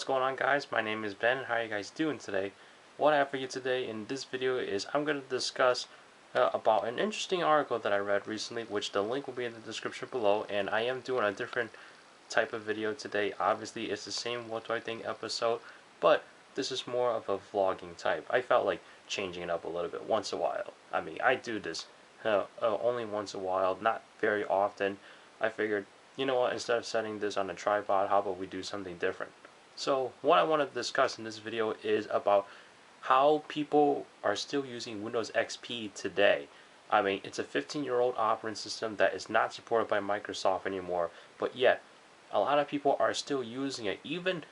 What's going on, guys? My name is Ben. How are you guys doing today? What I have for you today in this video is I'm going to discuss about an interesting article that I read recently, which the link will be in the description below, and I am doing a different type of video today. Obviously it's the same What Do I Think episode, but this is more of a vlogging type. I felt like changing it up a little bit once in a while. I do this only once in a while, not very often. I figured, you know what, instead of setting this on a tripod, how about we do something different? So what I want to discuss in this video is about how people are still using Windows XP today. It's a 15-year-old operating system that is not supported by Microsoft anymore, but yet a lot of people are still using it. Even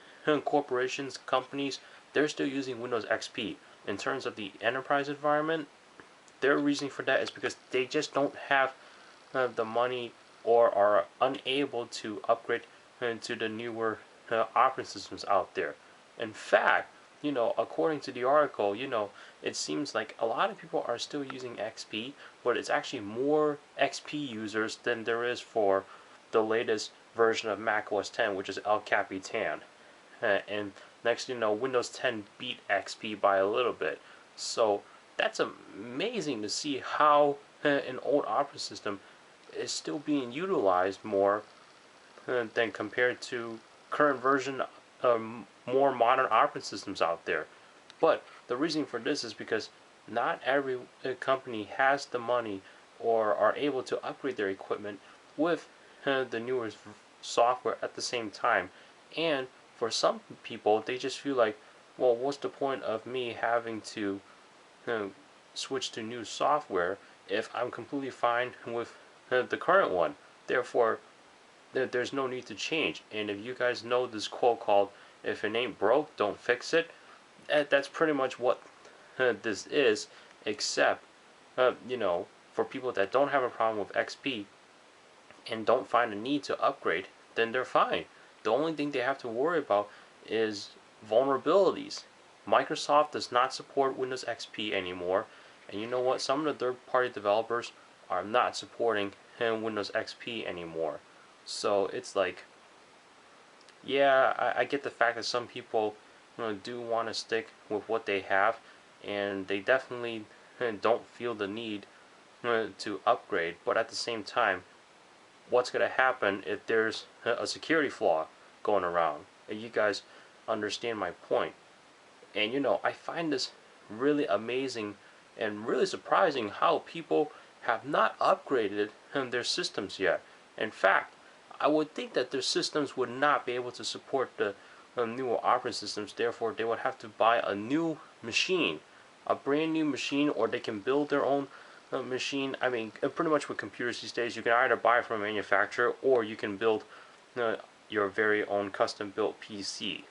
corporations, companies, they're still using Windows XP. In terms of the enterprise environment, their reasoning for that is because they just don't have the money or are unable to upgrade to the newer operating systems out there. In fact, according to the article, it seems like a lot of people are still using XP, but it's actually more XP users than there is for the latest version of Mac OS 10, which is El Capitan. And next thing you know, Windows 10 beat XP by a little bit. So that's amazing to see how an old operating system is still being utilized more than compared to current version more modern operating systems out there. But the reason for this is because not every company has the money or are able to upgrade their equipment with the newer software at the same time. And for some people, they just feel like, well, what's the point of me having to switch to new software if I'm completely fine with the current one? Therefore, there's no need to change. And if you guys know this quote called, "If it ain't broke, don't fix it," that's pretty much what this is, except for people that don't have a problem with XP and don't find a need to upgrade, then they're fine. The only thing they have to worry about is vulnerabilities. Microsoft does not support Windows XP anymore, and you know what, some of the third-party developers are not supporting Windows XP anymore. So it's like, yeah, I get the fact that some people do want to stick with what they have, and they definitely don't feel the need to upgrade. But at the same time, what's going to happen if there's a security flaw going around? You guys understand my point. And I find this really amazing and really surprising how people have not upgraded their systems yet. In fact, I would think that their systems would not be able to support the newer operating systems. Therefore, they would have to buy a new machine, a brand new machine, or they can build their own machine. Pretty much with computers these days, you can either buy from a manufacturer or you can build your very own custom-built PC.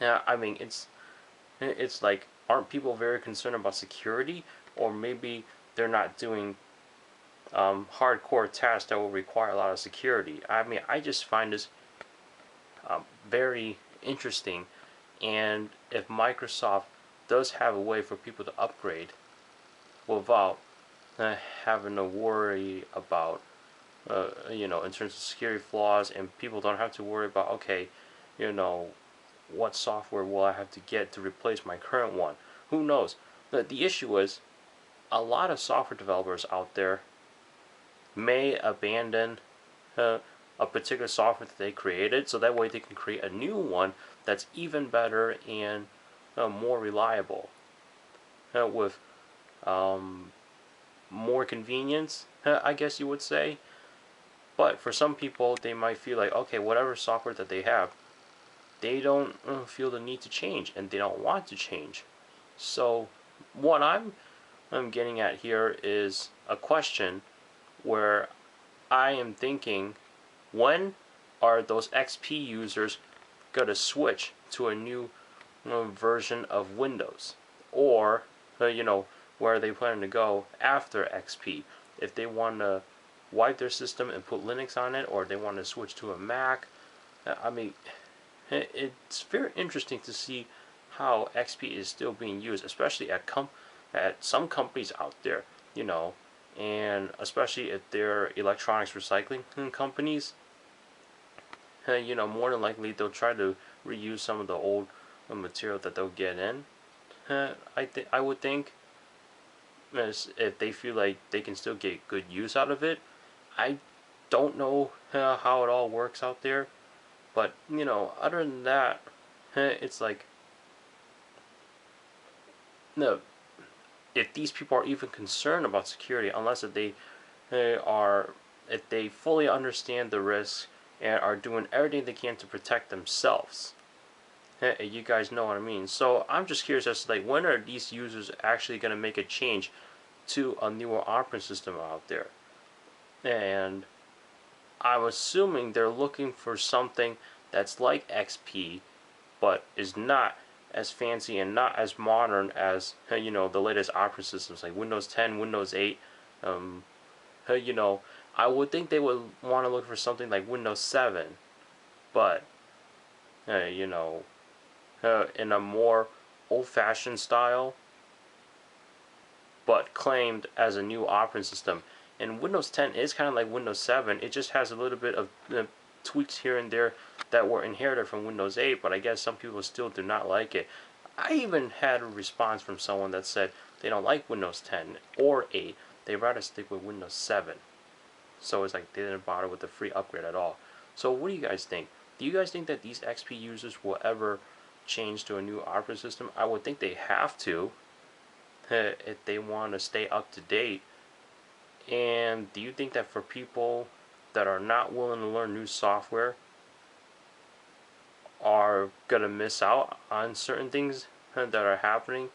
Now, it's like, aren't people very concerned about security, or maybe they're not doing hardcore tasks that will require a lot of security? I just find this very interesting, and if Microsoft does have a way for people to upgrade without having to worry about in terms of security flaws, and people don't have to worry about, okay, what software will I have to get to replace my current one? Who knows? The issue is, a lot of software developers out there may abandon a particular software that they created, so that way they can create a new one that's even better and more reliable, with more convenience, I guess you would say. But for some people, they might feel like, okay, whatever software that they have, they don't feel the need to change, and they don't want to change. So what I'm getting at here is a question where I am thinking, when are those XP users going to switch to a new version of Windows? Or, where are they planning to go after XP? If they want to wipe their system and put Linux on it, or they want to switch to a Mac. It's very interesting to see how XP is still being used, especially at some companies out there, and especially if they're electronics recycling companies. More than likely they'll try to reuse some of the old material that they'll get in. I would think, as if they feel like they can still get good use out of it. I don't know how it all works out there, but other than that, it's like, no, if these people are even concerned about security, unless if they are, if they fully understand the risks and are doing everything they can to protect themselves. You guys know what I mean. So I'm just curious as to like, when are these users actually going to make a change to a newer operating system out there? And I'm assuming they're looking for something that's like XP, but is not as fancy and not as modern as the latest operating systems like Windows 10, Windows 8. Um, you know, I would think they would want to look for something like Windows 7, but uh, you know, in a more old-fashioned style, but claimed as a new operating system. And Windows 10 is kind of like Windows 7. It just has a little bit of tweaks here and there that were inherited from Windows 8, but I guess some people still do not like it. I even had a response from someone that said they don't like Windows 10 or 8. They'd rather stick with Windows 7. So it's like they didn't bother with the free upgrade at all. So what do you guys think? Do you guys think that these XP users will ever change to a new operating system? I would think they have to if they want to stay up to date. And do you think that for people that are not willing to learn new software are gonna miss out on certain things that are happening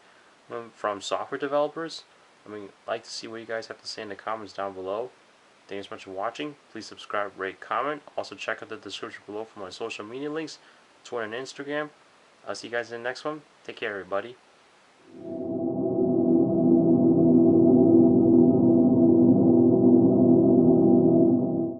from software developers? I mean, I'd like to see what you guys have to say in the comments down below. Thanks so much for watching. Please subscribe, rate, comment. Also check out the description below for my social media links, Twitter and Instagram. I'll see you guys in the next one. Take care, everybody.